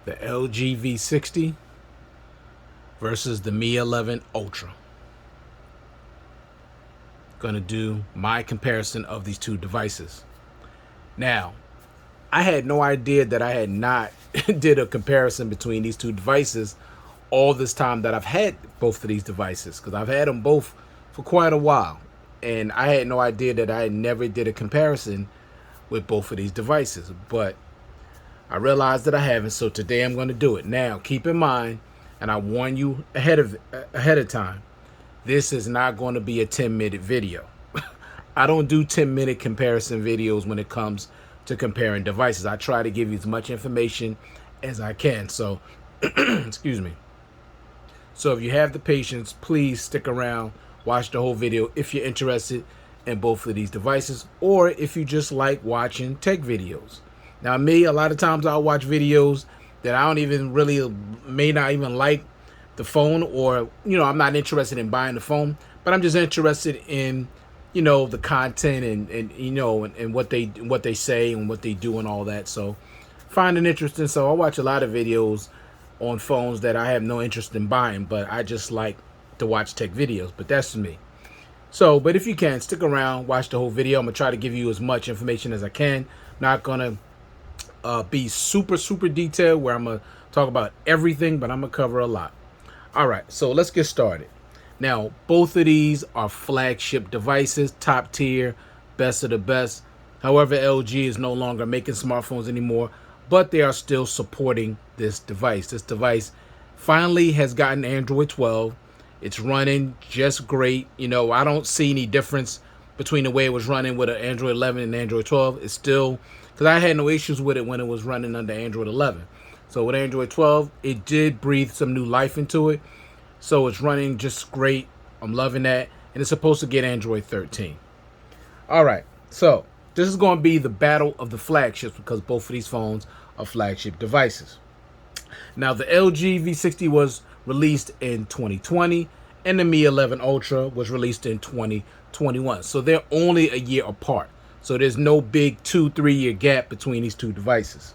the LGV60 versus the Mi 11 Ultra. Gonna do my comparison of these two devices. Now, I had no idea that I had not did a comparison between these two devices all this time that I've had both of these devices, because I've had them both for quite a while, and I had no idea that I never did a comparison with both of these devices. But I realized that I haven't, so today I'm going to do it. Now, keep in mind, and I warn you ahead of time, this is not going to be a 10-minute video. I don't do 10-minute comparison videos when it comes to comparing devices. I try to give you as much information as I can. So, excuse me. So if you have the patience, please stick around, watch the whole video if you're interested in both of these devices, or if you just like watching tech videos. Now, me, a lot of times I'll watch videos that I don't even really, may not even like the phone, or, I'm not interested in buying the phone, but I'm just interested in, the content and what they say and what they do and all that. So find it interesting. So I watch a lot of videos on phones that I have no interest in buying, but I just like to watch tech videos. But that's me. So, but if you can, stick around, watch the whole video. I'm gonna try to give you as much information as I can. Not gonna be super detailed where I'm gonna talk about everything, but I'm gonna cover a lot. All right, so let's get started. Now, both of these are flagship devices, top tier, best of the best. However, LG is no longer making smartphones anymore, but they are still supporting this device. This device finally has gotten Android 12. It's running just great. I don't see any difference between the way it was running with an Android 11 and Android 12. It's still, because I had no issues with it when it was running under Android 11. So with Android 12, it did breathe some new life into it. So it's running just great. I'm loving that. And it's supposed to get Android 13. All right. So this is going to be the battle of the flagships, because both of these phones are flagship devices. Now, the LG V60 was released in 2020, and the Mi 11 Ultra was released in 2021. So they're only a year apart. So there's no big 2-3 year gap between these two devices.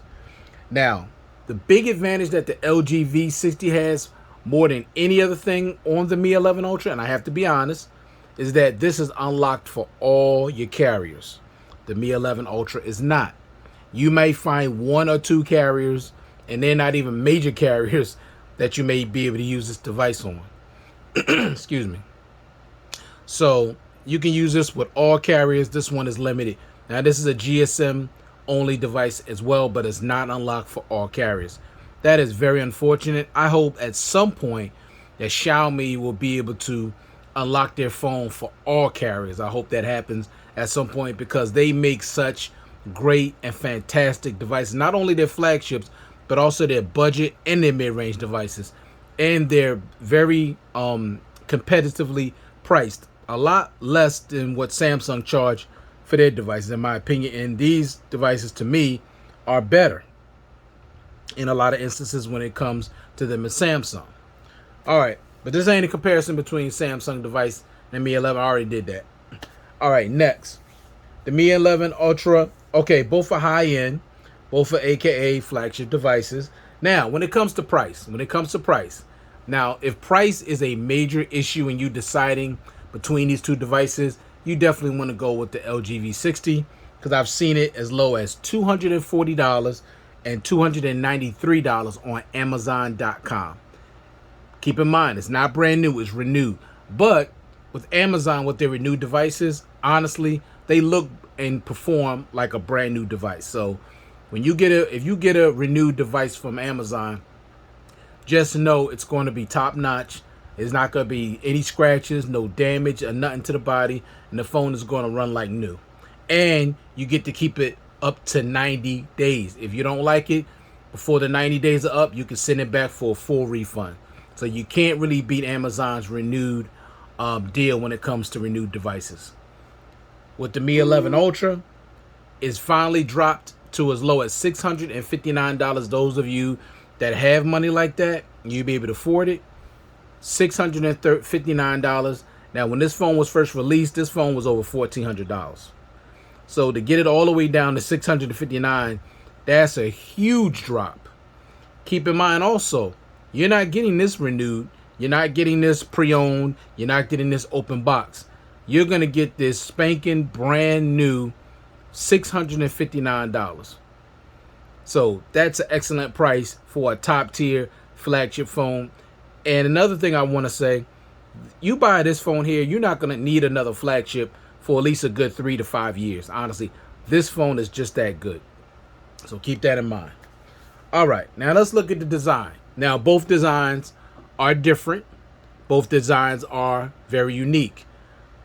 Now, the big advantage that the LG V60 has more than any other thing on the Mi 11 Ultra, and I have to be honest, is that this is unlocked for all your carriers. The Mi 11 Ultra is not. You may find one or two carriers, and they're not even major carriers, that you may be able to use this device on. Excuse me. So you can use this with all carriers. This one is limited. Now, this is a GSM only device as well, but it's not unlocked for all carriers. That is very unfortunate. I hope at some point that Xiaomi will be able to unlock their phone for all carriers. I hope that happens at some point, because they make such great and fantastic devices. Not only their flagships, but also their budget and their mid-range devices. And they're very competitively priced. A lot less than what Samsung charge for their devices, in my opinion. And these devices, to me, are better in a lot of instances when it comes to them as Samsung. All right, but this ain't a comparison between Samsung device and Mi 11. I already did that. All right, next. The Mi 11 Ultra. Okay, both are high-end. Both are AKA flagship devices. Now, when it comes to price, now, if price is a major issue in you deciding between these two devices, you definitely want to go with the LG V60, because I've seen it as low as $240 and $293 on Amazon.com. Keep in mind, it's not brand new, it's renewed. But with Amazon, with their renewed devices, honestly, they look and perform like a brand new device. So when you get if you get a renewed device from Amazon, just know it's going to be top notch. There's not going to be any scratches, no damage, or nothing to the body, and the phone is going to run like new. And you get to keep it up to 90 days. If you don't like it before the 90 days are up, you can send it back for a full refund. So you can't really beat Amazon's renewed deal when it comes to renewed devices. With the Mi 11 Ultra, it's finally dropped to as low as $659. Those of you that have money like that, you'll be able to afford it. $659. Now, when this phone was first released, this phone was over $1,400. So to get it all the way down to $659, that's a huge drop. Keep in mind also, you're not getting this renewed. You're not getting this pre-owned. You're not getting this open box. You're going to get this spanking brand new $659. So that's an excellent price for a top tier flagship phone. And another thing I want to say, you buy this phone here, you're not going to need another flagship for at least a good 3 to 5 years. Honestly, this phone is just that good. So keep that in mind. All right, now let's look at the design. Now, both designs are different. Both designs are very unique.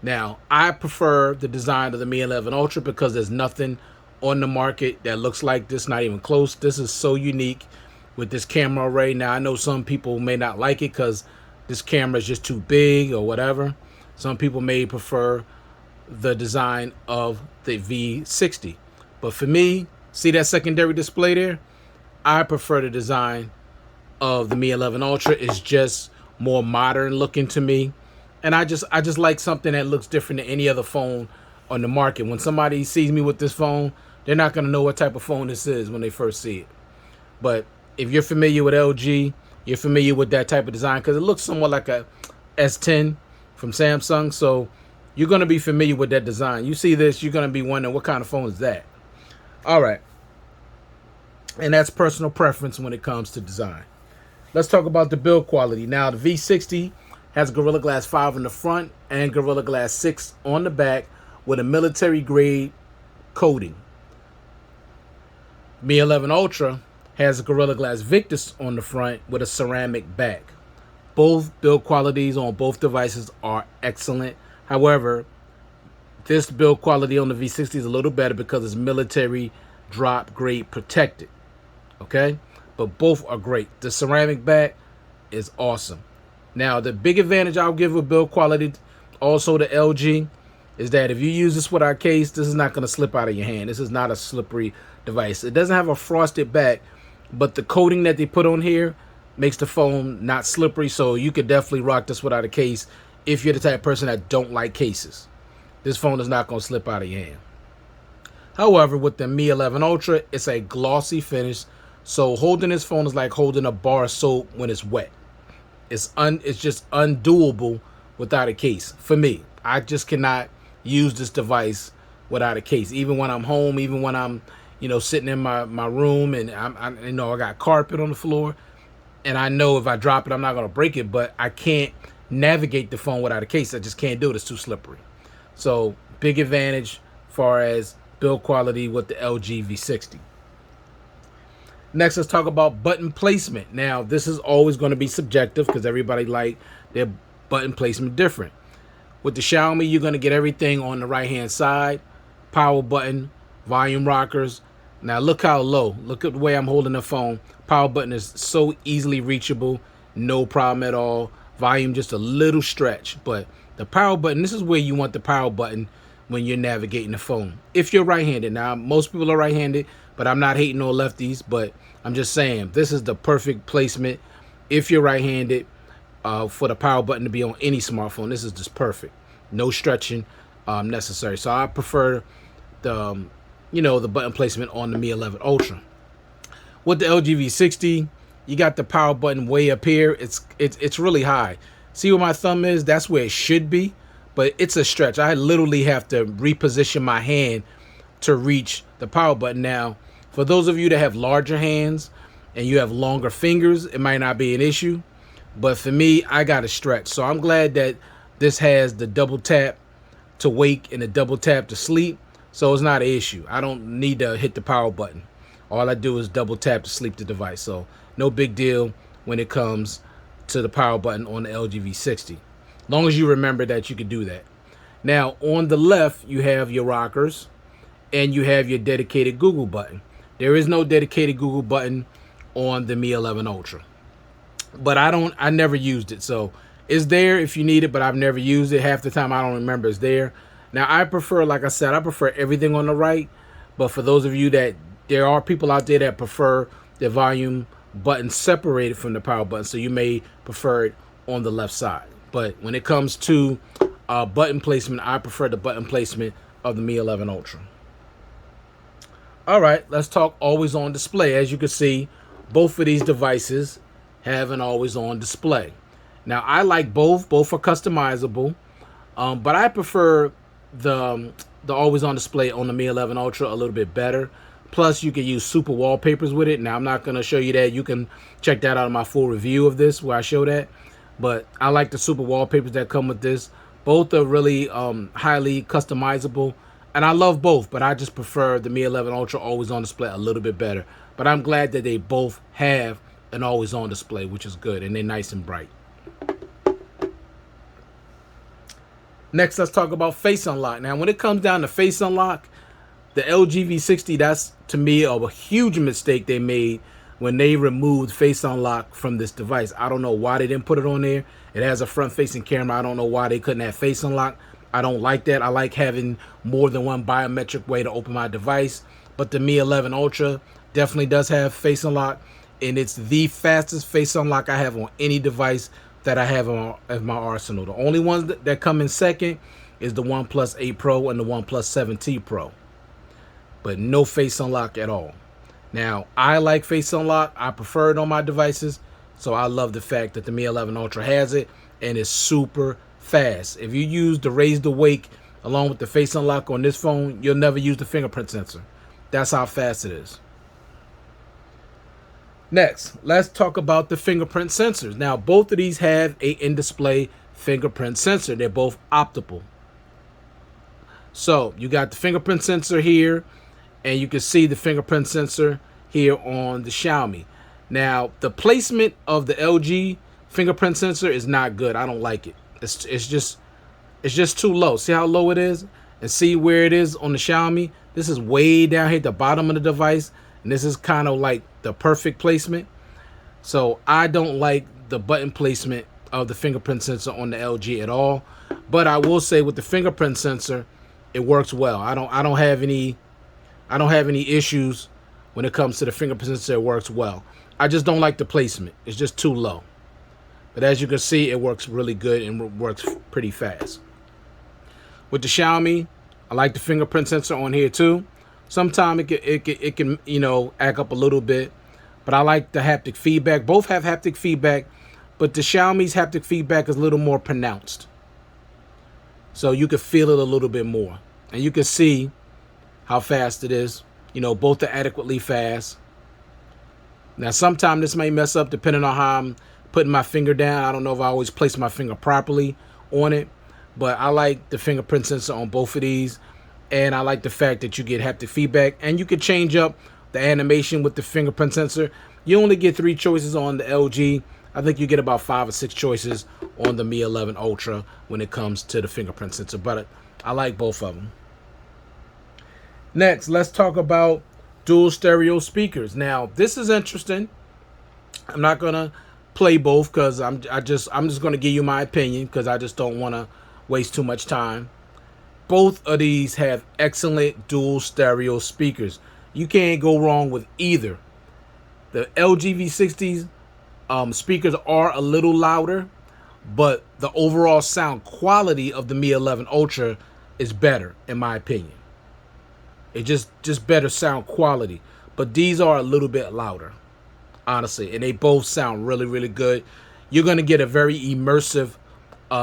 Now, I prefer the design of the Mi 11 Ultra because there's nothing on the market that looks like this, not even close. This is so unique with this camera array. Now, I know some people may not like it because this camera is just too big or whatever. Some people may prefer the design of the V60. But for me, see that secondary display there? I prefer the design of the Mi 11 Ultra. It's just more modern looking to me. And I just like something that looks different than any other phone on the market. When somebody sees me with this phone, they're not going to know what type of phone this is when they first see it. But if you're familiar with LG, you're familiar with that type of design because it looks somewhat like a S10 from Samsung. So you're going to be familiar with that design. You see this, you're going to be wondering what kind of phone is that? All right. And that's personal preference when it comes to design. Let's talk about the build quality. Now, the V60 has Gorilla Glass 5 in the front and Gorilla Glass 6 on the back with a military grade coating. Mi 11 Ultra has a Gorilla Glass Victus on the front with a ceramic back. Both build qualities on both devices are excellent. However, this build quality on the V60 is a little better because it's military drop grade protected. Okay, but both are great. The ceramic back is awesome. Now, the big advantage I'll give with build quality, also the LG, is that if you use this with our case, this is not going to slip out of your hand. This is not a slippery device. It doesn't have a frosted back, but the coating that they put on here makes the phone not slippery, so you could definitely rock this without a case if you're the type of person that don't like cases. This phone is not going to slip out of your hand. However, with the Mi 11 Ultra, it's a glossy finish, so holding this phone is like holding a bar of soap when it's wet. It's just undoable without a case. For me, I just cannot use this device without a case. Even when I'm home, even when I'm, sitting in my room and I got carpet on the floor, and I know if I drop it, I'm not gonna break it, but I can't navigate the phone without a case. I just can't do it. It's too slippery. So big advantage as far as build quality with the LG V60. Next, let's talk about button placement. Now, this is always going to be subjective because everybody like their button placement different. With the Xiaomi, you're going to get everything on the right-hand side. Power button, volume rockers. Now, look how low. Look at the way I'm holding the phone. Power button is so easily reachable. No problem at all. Volume just a little stretch. But the power button, this is where you want the power button when you're navigating the phone. If you're right-handed. Now, most people are right-handed, but I'm not hating on lefties, but I'm just saying this is the perfect placement if you're right-handed for the power button to be on any smartphone. This is just perfect. No stretching necessary. So I prefer the the button placement on the Mi 11 Ultra. With the LGV60, you got the power button way up here. It's really high. See where my thumb is? That's where it should be, but it's a stretch. I literally have to reposition my hand to reach the power button. Now, for those of you that have larger hands and you have longer fingers, it might not be an issue. But for me, I got to stretch. So I'm glad that this has the double tap to wake and the double tap to sleep. So it's not an issue. I don't need to hit the power button. All I do is double tap to sleep the device. So no big deal when it comes to the power button on the LG V60. As long as you remember that you can do that. Now, on the left, you have your rockers and you have your dedicated Google button. There is no dedicated Google button on the Mi 11 Ultra. But I never used it. So it's there if you need it, but I've never used it. Half the time I don't remember it's there. Now I prefer, like I said, I prefer everything on the right. But for those of you that, there are people out there that prefer the volume button separated from the power button. So you may prefer it on the left side. But when it comes to button placement, I prefer the button placement of the Mi 11 Ultra. All right, let's talk always on display. As you can see, both of these devices have an always on display. Now I like both are customizable, but I prefer the always on display on the Mi 11 Ultra a little bit better. Plus you can use super wallpapers with it. Now I'm not going to show you that. You can check that out in my full review of this where I show that. But I like the super wallpapers that come with this. Both are really highly customizable, and I love both, but I just prefer the Mi 11 Ultra always on display a little bit better. But I'm glad that they both have an always on display, which is good, and they're nice and bright. Next, let's talk about face unlock. Now, when it comes down to face unlock, the LGV60, that's to me a huge mistake they made when they removed face unlock from this device. I don't know why they didn't put it on there. It has a front-facing camera. I don't know why they couldn't have face unlock. I don't like that. I like having more than one biometric way to open my device. But the Mi 11 Ultra definitely does have face unlock, and it's the fastest face unlock I have on any device that I have in my arsenal. The only ones that come in second is the OnePlus 8 Pro and the OnePlus 7T Pro, but no face unlock at all. Now, I like face unlock. I prefer it on my devices, so I love the fact that the Mi 11 Ultra has it, and it's super fast. If you use the raise the wake along with the face unlock on this phone, you'll never use the fingerprint sensor. That's how fast it is. Next, let's talk about the fingerprint sensors. Now, both of these have a in-display fingerprint sensor. They're both optical. So you got the fingerprint sensor here, and you can see the fingerprint sensor here on the Xiaomi. Now, the placement of the LG fingerprint sensor is not good. I don't like it. It's just too low. See how low it is? And see where it is on the Xiaomi? This is way down here at the bottom of the device, and this is kind of like the perfect placement. So I don't like the button placement of the fingerprint sensor on the LG at all. But I will say with the fingerprint sensor, it works well. I don't have any issues when it comes to the fingerprint sensor. It works well. I just don't like the placement. It's just too low. But as you can see, it works really good and works pretty fast. With the Xiaomi, I like the fingerprint sensor on here too. Sometimes it can act up a little bit, but I like the haptic feedback. Both have haptic feedback, but the Xiaomi's haptic feedback is a little more pronounced. So you can feel it a little bit more, and you can see how fast it is. Both are adequately fast. Now, sometimes this may mess up depending on how I'm putting my finger down. I don't know if I always place my finger properly on it, but I like the fingerprint sensor on both of these. And I like the fact that you get haptic feedback, and you can change up the animation with the fingerprint sensor. You only get 3 choices on the LG. I think you get about 5 or 6 choices on the Mi 11 Ultra when it comes to the fingerprint sensor. But I like both of them. Next, let's talk about dual stereo speakers. Now, this is interesting. I'm not gonna play both because I'm just gonna give you my opinion because I just don't want to waste too much time. Both of these have excellent dual stereo speakers. You can't go wrong with either. The LGV60's speakers are a little louder, but the overall sound quality of the Mi 11 Ultra is better, in my opinion. It just better sound quality. But these are a little bit louder, honestly, and they both sound really, really good. You're going to get a very immersive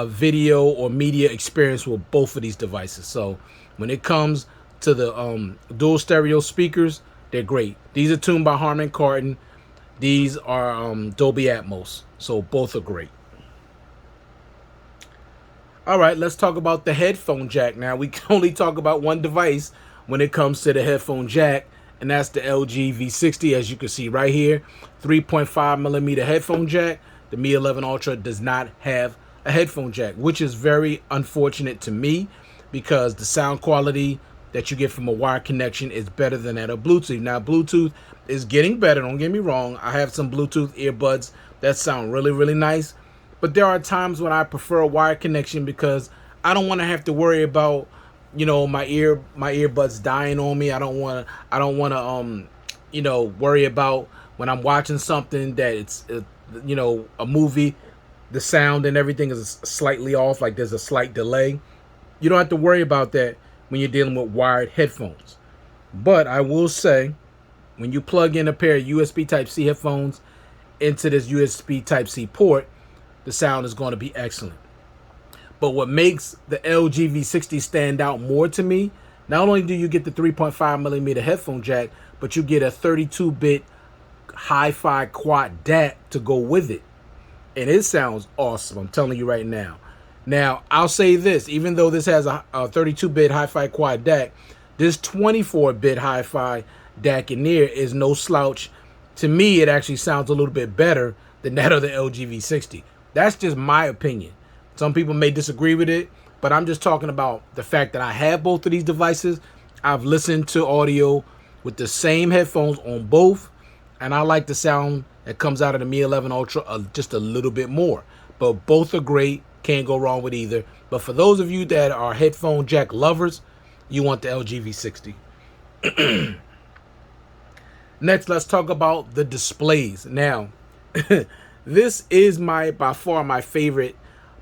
video or media experience with both of these devices. So when it comes to the dual stereo speakers, they're great. These are tuned by Harman Kardon. These are Dolby Atmos, so both are great. All right, let's talk about the headphone jack. Now, we can only talk about one device when it comes to the headphone jack, and that's the LGV60. As you can see right here, 3.5 millimeter headphone jack. The Mi 11 Ultra does not have a headphone jack, which is very unfortunate to me because the sound quality that you get from a wired connection is better than that of Bluetooth. Now, Bluetooth is getting better, don't get me wrong. I have some Bluetooth earbuds that sound really, really nice, but there are times when I prefer a wired connection because I don't want to have to worry about, my earbuds dying on me. I don't want to worry about when I'm watching something that it's a movie, the sound and everything is slightly off, like there's a slight delay. You don't have to worry about that when you're dealing with wired headphones. But I will say When you plug in a pair of USB Type-C headphones into this USB Type-C port, the sound is going to be excellent. But what makes the LGV60 stand out more to me, not only do you get the 3.5 millimeter headphone jack, but you get a 32-bit hi-fi quad DAC to go with it. And it sounds awesome, I'm telling you right now. Now, I'll say this, even though this has a 32-bit hi-fi quad DAC, this 24-bit hi-fi DAC in there is no slouch. To me, it actually sounds a little bit better than that of the LGV60. That's just my opinion. Some people may disagree with it, but I'm just talking about the fact that I have both of these devices. I've listened to audio with the same headphones on both, and I like the sound that comes out of the Mi 11 Ultra just a little bit more. But both are great. Can't go wrong with either. But for those of you that are headphone jack lovers, you want the LGV60. Next, let's talk about the displays. Now, this is by far my favorite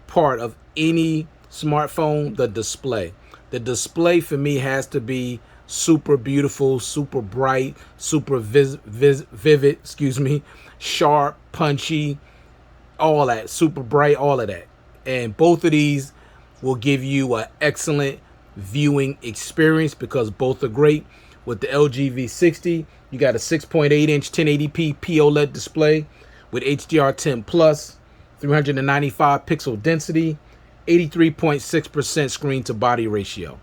part of any smartphone, the display. The display for me has to be super beautiful, super bright, super vivid, sharp, punchy, all that, super bright, all of that. And both of these will give you an excellent viewing experience because both are great. With the LGV60, you got a 6.8-inch 1080p POLED display with HDR10 Plus, 395 pixel density, 83.6% screen to body ratio.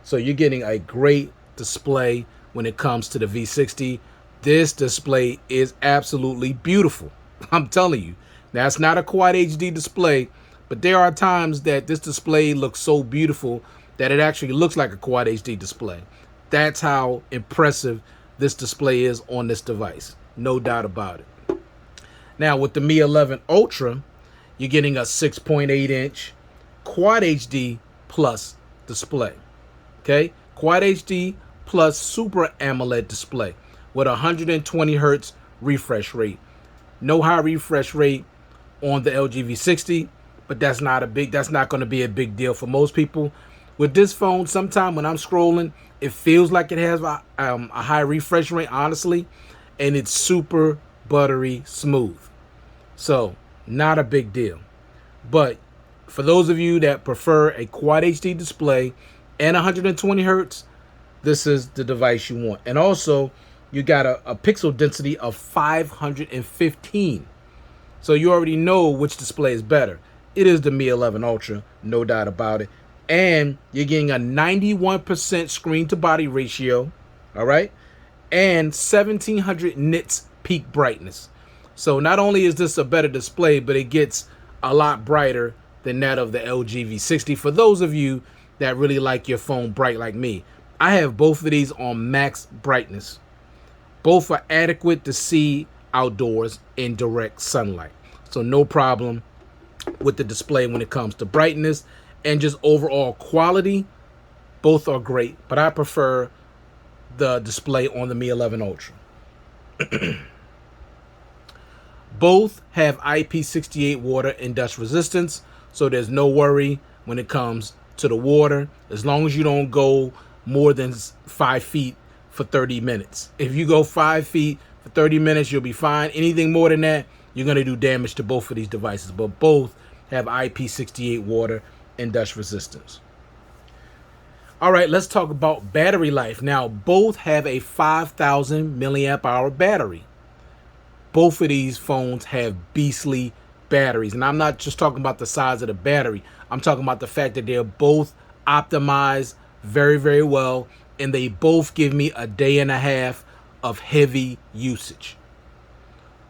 So you're getting a great display when it comes to the V60. This display is absolutely beautiful. I'm telling you. Now, it's not a Quad HD display, but there are times that this display looks so beautiful that it actually looks like a Quad HD display. That's how impressive this display is on this device. No doubt about it. Now, with the Mi 11 Ultra, you're getting a 6.8-inch Quad HD Plus display. Okay? Quad HD Plus Super AMOLED display with 120 hertz refresh rate. No high refresh rate on the LGV60, but that's not going to be a big deal for most people. With this phone, sometime when I'm scrolling, it feels like it has a high refresh rate, honestly, and it's super buttery smooth. So, not a big deal. But for those of you that prefer a Quad HD display and 120 hertz, this is the device you want. And also, you got a pixel density of 515. So you already know which display is better. It is the Mi 11 Ultra, no doubt about it. And you're getting a 91% screen to body ratio, all right? And 1700 nits peak brightness. So not only is this a better display, but it gets a lot brighter than that of the LGV60. For those of you that really like your phone bright like me, I have both of these on max brightness. Both are adequate to see outdoors in direct sunlight. So no problem with the display when it comes to brightness and just overall quality. Both are great, but I prefer the display on the Mi 11 Ultra. Both have IP68 water and dust resistance, so there's no worry when it comes to the water, as long as you don't go more than 5 feet for 30 minutes. If you go 5 feet for 30 minutes, you'll be fine. Anything more than that, you're going to do damage to both of these devices, but both have IP68 water and dust resistance. All right, let's talk about battery life. Now, both have a 5,000 milliamp hour battery. Both of these phones have beastly batteries, and I'm not just talking about the size of the battery. I'm talking about the fact that they're both optimized very, very well, and they both give me a day and a half of heavy usage.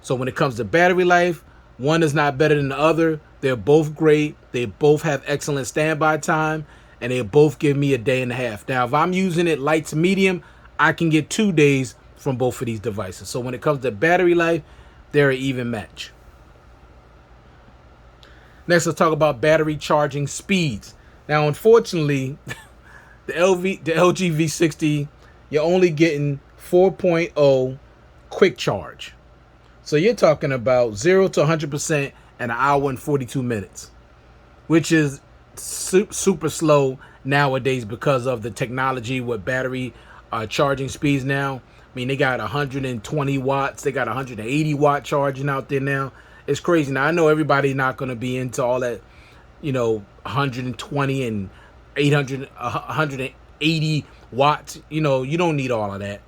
So when it comes to battery life, one is not better than the other. They're both great. They both have excellent standby time, and they both give me a day and a half. Now, if I'm using it light to medium, I can get 2 days from both of these devices. So when it comes to battery life, they're an even match. Next, let's talk about battery charging speeds. Now, unfortunately, the LGV60, you're only getting 4.0 quick charge. So you're talking about 0 to 100% in an hour and 42 minutes, which is super slow nowadays because of the technology with battery charging speeds now. I mean, they got 120 watts. They got 180 watt charging out there now. It's crazy. Now, I know everybody's not going to be into all that, 120 and 800, 180 watts. You don't need all of that.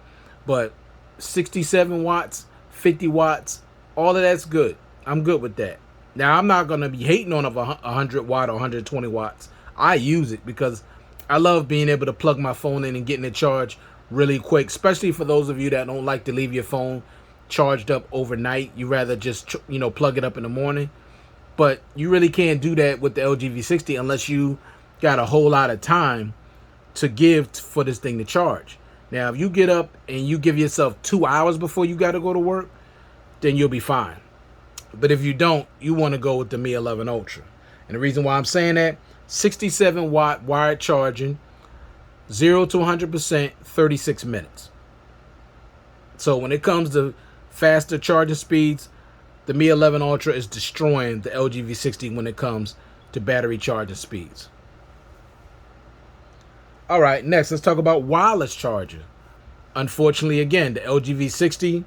But 67 watts, 50 watts, all of that's good. I'm good with that. Now, I'm not going to be hating on a 100 watt or 120 watts. I use it because I love being able to plug my phone in and getting it charged really quick, especially for those of you that don't like to leave your phone charged up overnight. You rather just, plug it up in the morning. But you really can't do that with the LGV60 unless you got a whole lot of time to give for this thing to charge. Now, if you get up and you give yourself 2 hours before you got to go to work, then you'll be fine. But if you don't, you want to go with the Mi 11 Ultra. And the reason why I'm saying that, 67 watt wired charging, 0 to 100%, 36 minutes. So when it comes to faster charging speeds, the Mi 11 Ultra is destroying the LGV60 when it comes to battery charging speeds. All right, next, let's talk about wireless charger. Unfortunately, again, the LGV60,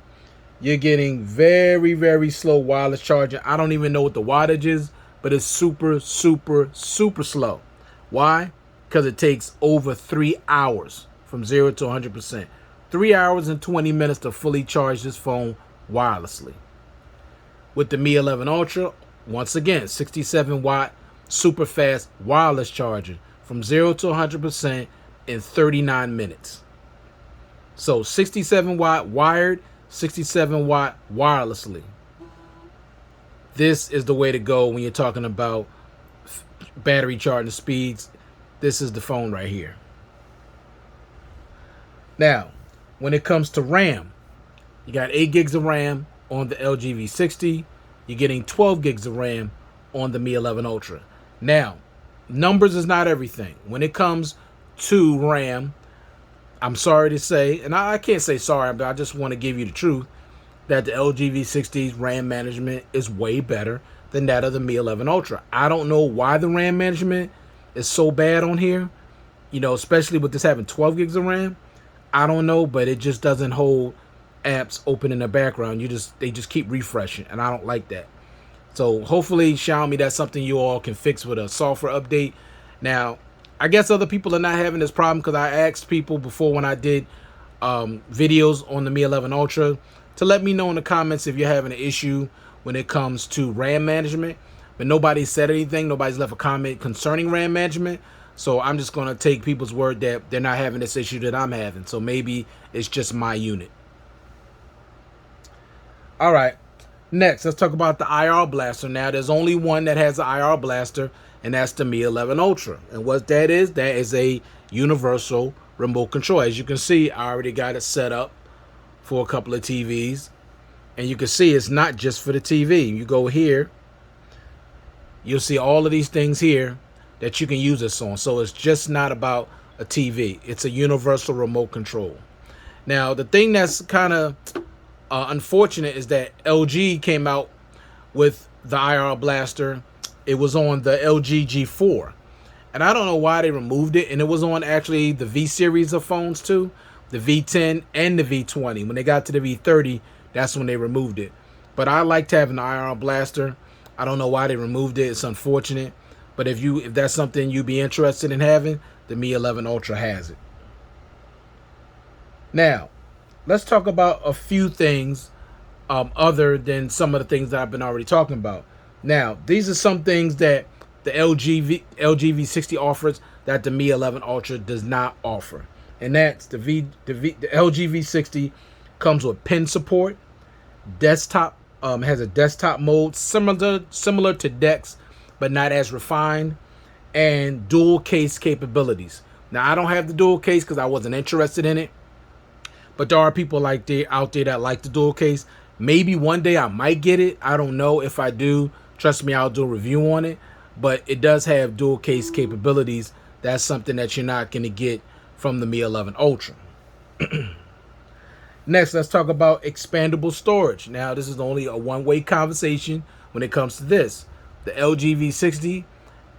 you're getting very, very slow wireless charging. I don't even know what the wattage is, but it's super, super, super slow. Why? Because it takes over 3 hours from 0 to 100%. 3 hours and 20 minutes to fully charge this phone wirelessly. With the Mi 11 Ultra, once again, 67 watt, super fast wireless charger from 0 to 100% in 39 minutes. So 67 watt wired, 67 watt wirelessly. This is the way to go when you're talking about battery charging speeds. This is the phone right here. Now, when it comes to RAM, you got 8 gigs of RAM on the LGV60. You're getting 12 gigs of RAM on the Mi 11 Ultra. Now, numbers is not everything. When it comes to RAM, I'm sorry to say, and I can't say sorry, but I just want to give you the truth, that the LGV60's RAM management is way better than that of the Mi 11 Ultra. I don't know why the RAM management is so bad on here, especially with this having 12 gigs of RAM. I don't know, but it just doesn't hold apps open in the background. They just keep refreshing, and I don't like that. So hopefully Xiaomi, that's something you all can fix with a software update. Now, I guess other people are not having this problem because I asked people before when I did videos on the Mi 11 Ultra to let me know in the comments if you're having an issue when it comes to RAM management. But nobody said anything. Nobody's left a comment concerning RAM management. So I'm just going to take people's word that they're not having this issue that I'm having. So maybe it's just my unit. All right. Next, let's talk about the IR blaster. Now, there's only one that has an IR blaster, and that's the Mi 11 Ultra. And what that is a universal remote control. As you can see, I already got it set up for a couple of TVs. And you can see it's not just for the TV. You go here, you'll see all of these things here that you can use this on. So it's just not about a TV. It's a universal remote control. Now, the thing that's kind of unfortunate is that LG came out with the IR blaster. It was on the LG G4. And I don't know why they removed it. And it was on actually the V series of phones too. The V10 and the V20. When they got to the V30, that's when they removed it. But I liked having the IR blaster. I don't know why they removed it. It's unfortunate. But if that's something you'd be interested in having, the Mi 11 Ultra has it. Now, let's talk about a few things other than some of the things that I've been already talking about. Now, these are some things that the LGV60 offers that the Mi 11 Ultra does not offer. And that's the LGV60 comes with pen support, desktop, has a desktop mode similar to DeX, but not as refined, and dual case capabilities. Now, I don't have the dual case because I wasn't interested in it, but there are people out there that like the dual case. Maybe one day I might get it. I don't know. If I do, trust me, I'll do a review on it. But it does have dual case capabilities. That's something that you're not going to get from the Mi 11 Ultra. Next, let's talk about expandable storage. Now, this is only a one-way conversation when it comes to this. The LGV60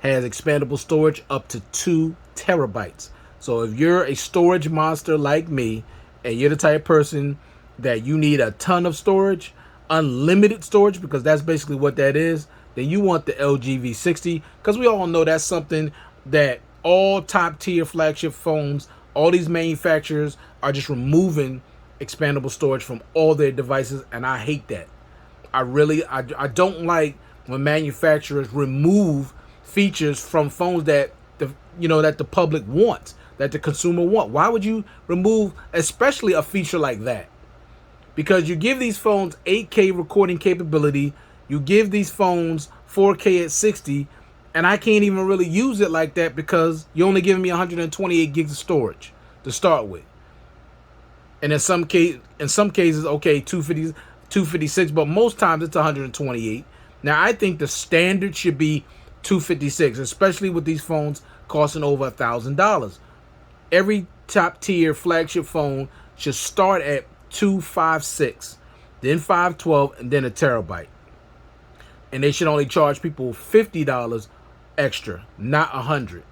has expandable storage up to 2 terabytes. So if you're a storage monster like me and you're the type of person that you need a ton of storage, unlimited storage, because that's basically what that is, then you want the LGV60, because we all know that's something that all top tier flagship phones, all these manufacturers are just removing expandable storage from all their devices, and I hate that. I don't like when manufacturers remove features from phones that the public wants, that the consumer want. Why would you remove especially a feature like that? Because you give these phones 8K recording capability, you give these phones 4K at 60, and I can't even really use it like that because you're only giving me 128 gigs of storage to start with. And in some cases, okay, 256, but most times it's 128. Now I think the standard should be 256, especially with these phones costing over $1,000. Every top tier flagship phone should start at 256, then 512, and then a terabyte. And they should only charge people $50 extra, not $100.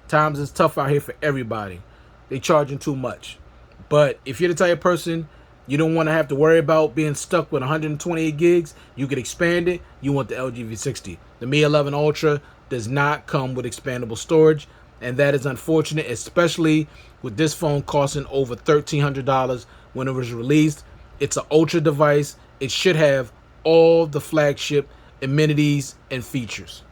Times is tough out here for everybody. They charging too much. But if you're the type of person you don't want to have to worry about being stuck with 128 gigs, you could expand it. You want the LGV60. The Mi 11 Ultra does not come with expandable storage, and that is unfortunate, especially with this phone costing over $1,300 when it was released. It's an Ultra device. It should have all the flagship amenities and features.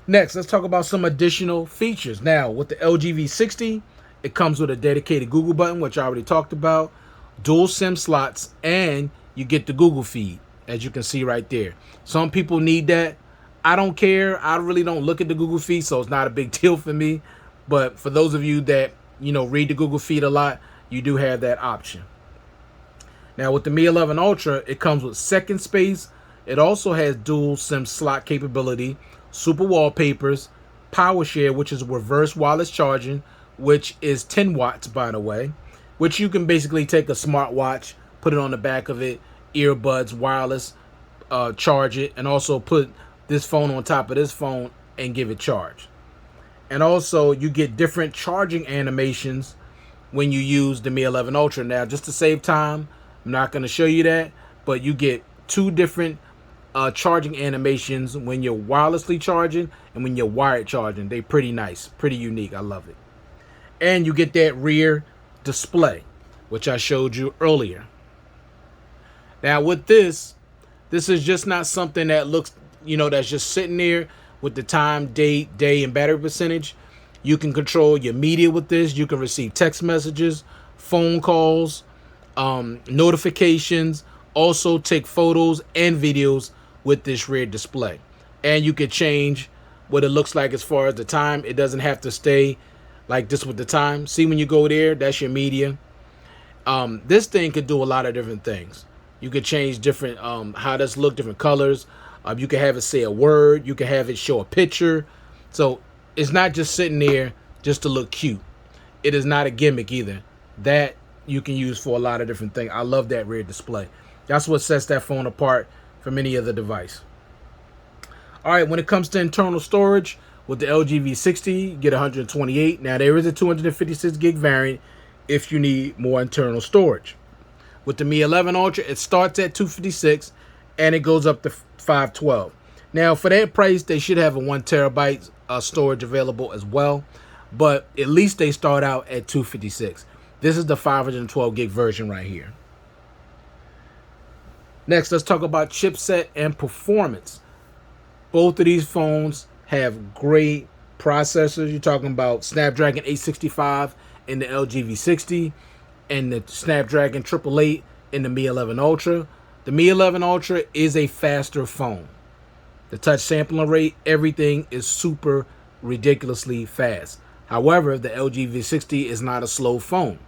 Next, let's talk about some additional features. Now, with the LGV60, it comes with a dedicated Google button, which I already talked about, dual SIM slots, and you get the Google feed, as you can see right there. Some people need that. I don't care. I really don't look at the Google feed, so it's not a big deal for me. But for those of you that, read the Google feed a lot, you do have that option. Now, with the Mi 11 Ultra, it comes with second space. It also has dual SIM slot capability, super wallpapers, power share, which is reverse wireless charging, which is 10 watts, by the way, which you can basically take a smartwatch, put it on the back of it, earbuds, wireless, charge it, and also put this phone on top of this phone and give it charge. And also, you get different charging animations when you use the Mi 11 Ultra. Now, just to save time, I'm not going to show you that, but you get two different charging animations when you're wirelessly charging and when you're wired charging. They're pretty nice, pretty unique. I love it. And you get that rear display, which I showed you earlier. Now with this is just not something that looks, that's just sitting there with the time, date, day, and battery percentage. You can control your media with this. You can receive text messages, phone calls, notifications, also take photos and videos with this rear display. And you can change what it looks like as far as the time. It doesn't have to stay like this with the time. See, when you go there, that's your media. This thing could do a lot of different things. You could change different how does look, different colors. You can have it say a word. You can have it show a picture. So it's not just sitting there just to look cute. It is not a gimmick either. That you can use for a lot of different things. I love that rear display. That's what sets that phone apart from any other device. All right, when it comes to internal storage, with the LGV60, you get 128. Now, there is a 256 gig variant if you need more internal storage. With the Mi 11 Ultra, it starts at 256 and it goes up to 512. Now, for that price, they should have a 1 terabyte storage available as well, but at least they start out at 256. This is the 512 gig version right here. Next, let's talk about chipset and performance. Both of these phones have great processors. You're talking about Snapdragon 865 in the LGV60 and the Snapdragon 888 in the Mi 11 Ultra. The Mi 11 Ultra is a faster phone. The touch sampling rate, everything is super ridiculously fast. However, the LGV60 is not a slow phone.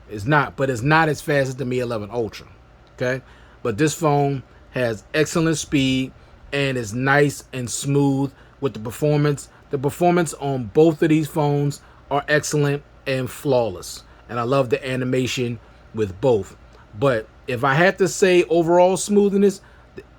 It's not, but it's not as fast as the Mi 11 Ultra. Okay? But this phone has excellent speed and is nice and smooth with the performance. The performance on both of these phones are excellent and flawless. And I love the animation with both. But if I had to say overall smoothness,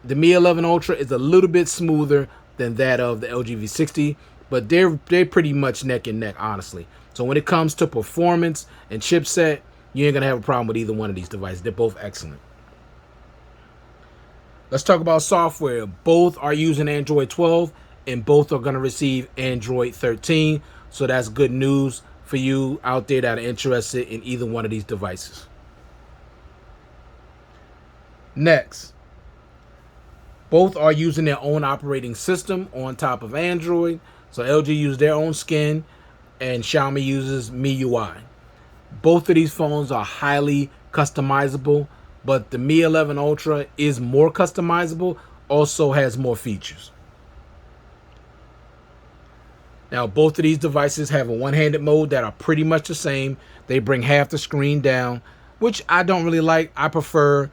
the Mi 11 Ultra is a little bit smoother than that of the LGV60. But they're pretty much neck and neck, honestly. So when it comes to performance and chipset, you ain't gonna have a problem with either one of these devices. They're both excellent. Let's talk about software. Both are using Android 12 and both are gonna receive Android 13. So that's good news for you out there that are interested in either one of these devices. Next, both are using their own operating system on top of Android. So LG uses their own skin and Xiaomi uses MIUI. Both of these phones are highly customizable, but the Mi 11 Ultra is more customizable, also has more features. Now, both of these devices have a one-handed mode that are pretty much the same. They bring half the screen down, which I don't really like. I prefer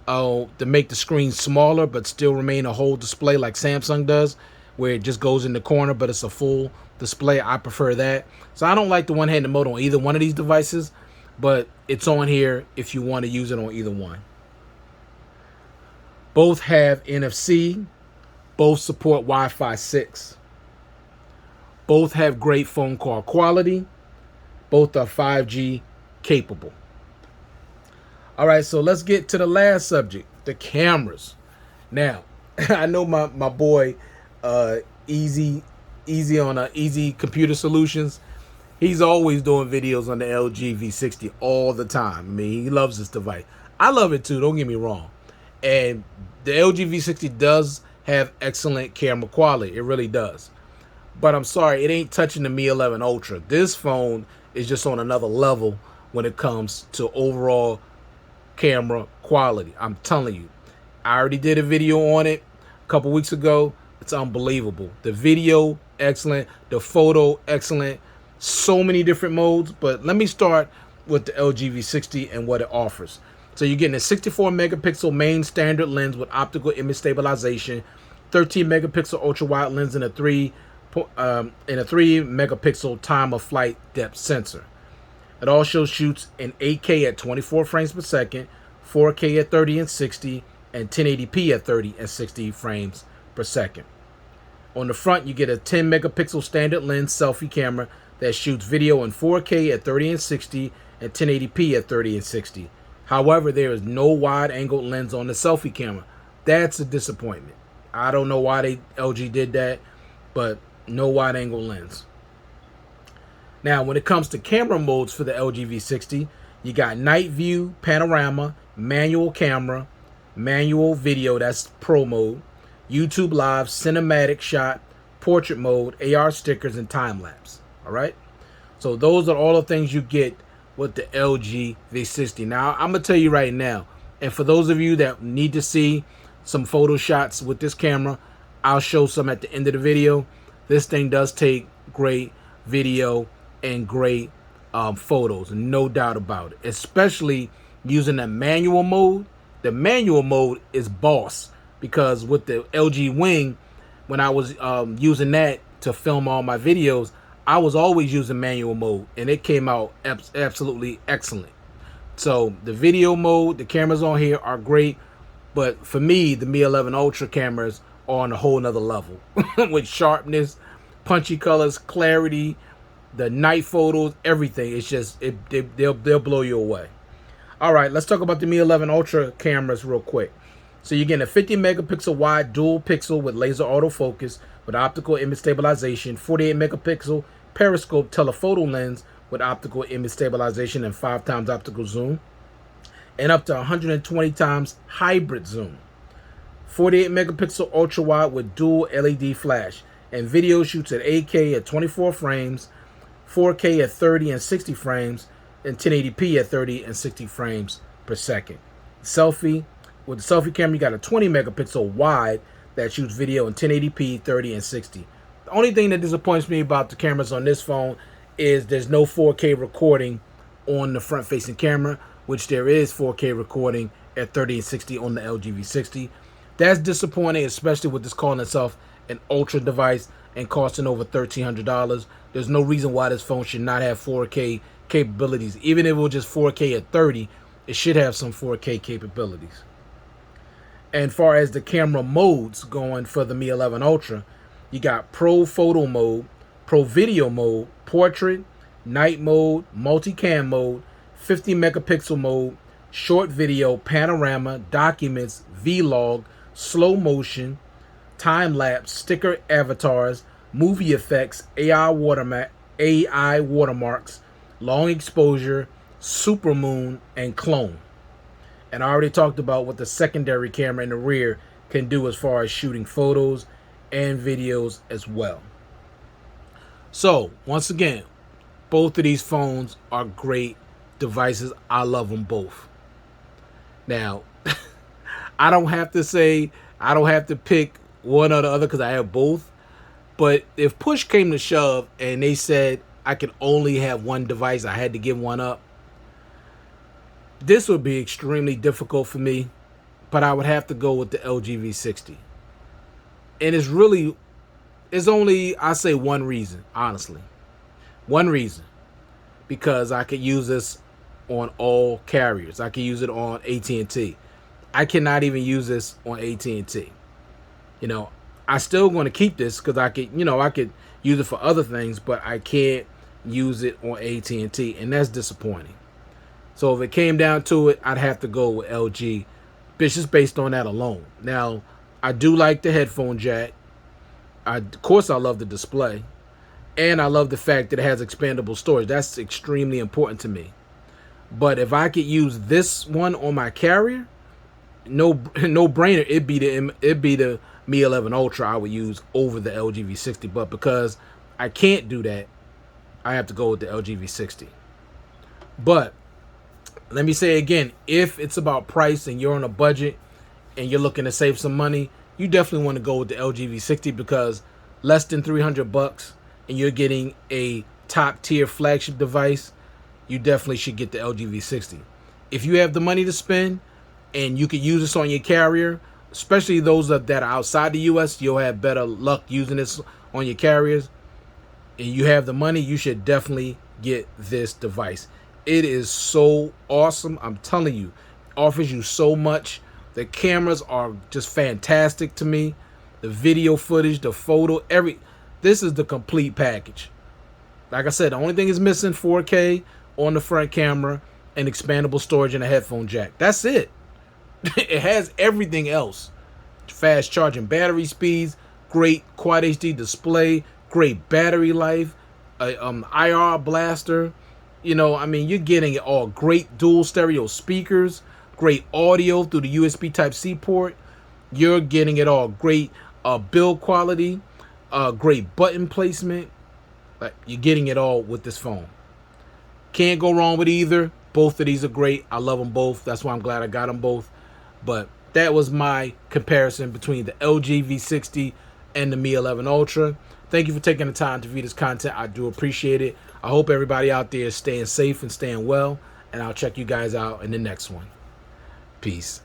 to make the screen smaller but still remain a whole display like Samsung does, where it just goes in the corner but it's a full display. I prefer that. So I don't like the one-handed mode on either one of these devices, but it's on here if you want to use it on either one. Both have NFC. Both support Wi-Fi 6. Both have great phone call quality. Both are 5G capable. All right, so let's get to the last subject, the cameras. Now, I know my boy Easy on Easy Computer Solutions. He's always doing videos on the LGV60 all the time. I mean, he loves this device. I love it too, don't get me wrong. And the LGV60 does have excellent camera quality. It really does. But I'm sorry, it ain't touching the Mi 11 Ultra. This phone is just on another level when it comes to overall camera quality. I'm telling you. I already did a video on it a couple weeks ago. It's unbelievable. The video, excellent. The photo, excellent. So many different modes. But let me start with the LGV60 and what it offers. So you're getting a 64 megapixel main standard lens with optical image stabilization, 13 megapixel ultra wide lens, and a 3 megapixel time of flight depth sensor. It also shoots in 8K at 24 frames per second, 4K at 30 and 60, and 1080p at 30 and 60 frames per second. On the front, you get a 10 megapixel standard lens selfie camera that shoots video in 4K at 30 and 60 and 1080p at 30 and 60. However, there is no wide angle lens on the selfie camera. That's a disappointment. I don't know why LG did that, but no wide angle lens. Now, when it comes to camera modes for the LGV60, you got night view, panorama, manual camera, manual video, that's pro mode, YouTube live, cinematic shot, portrait mode, AR stickers, and time lapse. All right. So those are all the things you get with the LG V60. Now, I'm going to tell you right now, and for those of you that need to see some photo shots with this camera, I'll show some at the end of the video. This thing does take great video and great photos, no doubt about it, especially using the manual mode. The manual mode is boss, because with the LG Wing, when I was using that to film all my videos, I was always using manual mode, and it came out absolutely excellent. So the video mode, the cameras on here are great, but for me, the Mi 11 Ultra cameras are on a whole nother level with sharpness, punchy colors, clarity, the night photos, everything. It's just they'll blow you away. All right, let's talk about the Mi 11 Ultra cameras real quick. So you're getting a 50 megapixel wide dual pixel with laser autofocus with optical image stabilization, 48 megapixel periscope telephoto lens with optical image stabilization and 5 times optical zoom, and up to 120 times hybrid zoom. 48 megapixel ultra wide with dual LED flash, and video shoots at 8K at 24 frames, 4K at 30 and 60 frames, and 1080p at 30 and 60 frames per second. Selfie, with the selfie camera, you got a 20 megapixel wide that shoots video in 1080p, 30 and 60. The only thing that disappoints me about the cameras on this phone is there's no 4K recording on the front facing camera, which there is 4K recording at 30 and 60 on the LG V60. That's disappointing, especially with this calling itself an ultra device and costing over $1,300. There's no reason why this phone should not have 4K capabilities. Even if it was just 4K at 30, it should have some 4K capabilities. And far as the camera modes going for the Mi 11 Ultra, you got Pro Photo Mode, Pro Video Mode, Portrait, night mode, multicam mode, 50 megapixel mode, short video, panorama, documents, vlog, slow motion, time lapse, sticker avatars, movie effects, AI watermarks, long exposure, supermoon, and clone. And I already talked about what the secondary camera in the rear can do as far as shooting photos and videos as well. So, once again, both of these phones are great devices. I love them both. Now, I don't have to pick one or the other because I have both. But if push came to shove and they said I could only have one device, I had to give one up, this would be extremely difficult for me. But I would have to go with the LGV60. And it's only, I say, one reason, honestly. One reason. Because I could use this on all carriers. I could use it on AT&T. I cannot even use this on AT&T. You know, I still going to keep this because I could use it for other things, but I can't use it on AT&T, and that's disappointing. So if it came down to it, I'd have to go with LG, just based on that alone. Now, I do like the headphone jack. Of course, I love the display. And I love the fact that it has expandable storage. That's extremely important to me. But if I could use this one on my carrier, no brainer. It'd be the Mi 11 Ultra I would use over the LGV60. But because I can't do that, I have to go with the LGV60. But let me say again, if it's about price and you're on a budget and you're looking to save some money, you definitely want to go with the LGV60 because less than $300 and you're getting a top tier flagship device, you definitely should get the LGV60. If you have the money to spend and you could use this on your carrier, especially those that are outside the US, you'll have better luck using this on your carriers, and you have the money, you should definitely get this device. It is so awesome. I'm telling you, it offers you so much. The cameras are just fantastic to me. The video footage, the photo, this is the complete package. Like I said, the only thing is missing 4K on the front camera and expandable storage and a headphone jack. That's it. It has everything else. Fast charging battery speeds, great quad HD display, great battery life, IR blaster. You know, I mean, you're getting it all. Great dual stereo speakers, great audio through the USB Type-C port. You're getting it all. Great build quality, great button placement. You're getting it all with this phone. Can't go wrong with either. Both of these are great. I love them both. That's why I'm glad I got them both. But that was my comparison between the LG V60 and the Mi 11 Ultra. Thank you for taking the time to view this content. I do appreciate it. I hope everybody out there is staying safe and staying well. And I'll check you guys out in the next one. Peace.